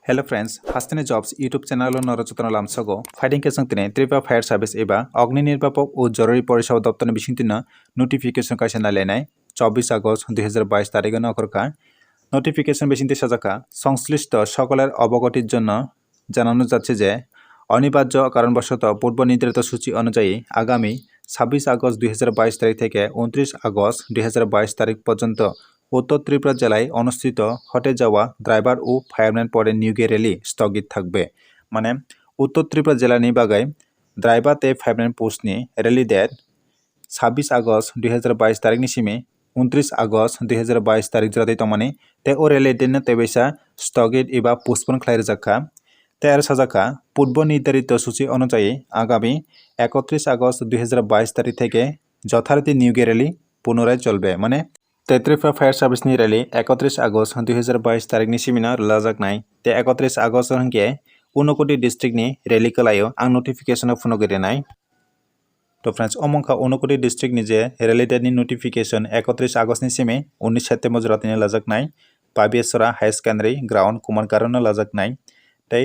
Hello friends, Hastini Jobs YouTube channel নরচতন লামসাগো fighting কেসং তিনে ত্রিপুরা ফায়ার সার্ভিস এবা অগ্নি নির্বাপক ও জরুরি পরিষেবা দপ্তরের বিশিংতিন নোটিফিকেশন কাছে নালেনাই 24 আগস্ট 2022 তারিখে নকরকা নোটিফিকেশন বিশিংতি সাজাকা সংশ্লিষ্ট সকলের অবগতির জন্য জানানো যাচ্ছে যে অনিবার্য কারণবশত পূর্ব নির্ধারিত সূচি অনুযায়ী আগামী 26 আগস্ট 2022 তারিখ থেকে 29 আগস্ট 2022 তারিখ পর্যন্ত উত্তর ত্রিপুরা জেলায় অনুষ্ঠিত হতে যাওয়া ড্রাইভার ও ফায়ারম্যান পদের নিয়োগের র্যালি স্থগিত থাকবে। মানে উত্তর ত্রিপুরা জেলানি বাগায় ড্রাইভার তে ফায়ারম্যান পোস্ট নি র্যালি ডেট 26 আগস্ট 2022 তারিখ নিসিমে 29 আগস্ট 2022 তারিখ জরাতে তমানে তে ও র্যালি ডেট তেবেসা স্থগিত এবা পোস্টপোন খাইর জাকা তে আর সাজাকা পূর্ব নির্ধারিত সূচি অনুযায়ী আগামী 31 আগস্ট 2022 তারিখ থেকে যথারীতি নিয়োগের র্যালি পুনরায় চলবে। মানে ত্রিপুরা ফায়ার সার্ভিসनि র্যালি 31 আগস্ট 2022 तारिखनि सिमिना लाजाकनाय ते 31 আগস্ট हंके ऊनकोटी डिस्ट्रिक्टनि र्যালি कलायो आं नोटिफिकेशनाव फुनगेरेनाय। तो फ्रेंड्स अमंखा ऊनकोटी डिस्ट्रिक्टनि जे र्যালি डेटनि नोटिफिकेशन 31 আগস্टनि सिमे 19 सेप्टेम्बर जरातिनि लाजाकनाय पाबियेसरा हाई सेकेंडारी ग्राउंड कुमारकारोनो लाजाकनाय तै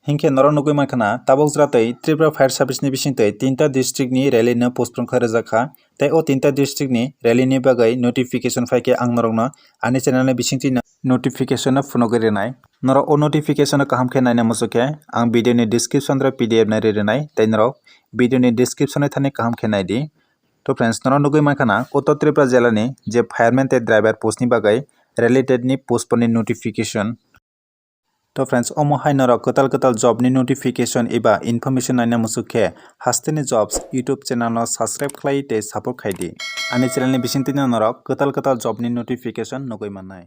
हिंखे नरनुगै मानखाना ताबक जरातै त्रिपुरा फायार सार्भिसनि बिसिंतै 3टा डिस्ट्रिक्टनि र्যাलिनो पोस्टपोन खायरजाखा तै ओ 3टा डिस्ट्रिक्टनि र्যাलिनि बागै नोटिफिकेशन फायके आं नरकनो आंनि चैनेलनि बिसिंथि नोटिफिकेशन फुनगेरेनाय नरक ओ नोटिफिकेशन काहामखे नायना मसुके आं भिडियोनि डिस्क्रिप्शन रे पीडीएफ नायरेनाय तै नरक भिडियोनि डिस्क्रिप्शन थाने काहामखे नायदि। तो फ्रेंड्स नरनुगै मानखाना उत्तर त्रिपुरा जिल्लानि जे फायारमैन ते ड्राइवर पोस्टनि बागै र्যালি डेटनि पोस्टपोननि नोटिफिकेशन। तो फ्रेंड्स अमहाय नरक कताल जबनि नोटिफिकेशन एबा इनफरमेशन नायना मुसुखे हास्टेनि जब्स यूट्यूब चैनल सब्सक्राइब खालाय ते सपोर्ट खायदि आंनि चैनेलनि बिसिंथिनि नरक कताल जबनि नोटिफिकेशन नुगै माननाय।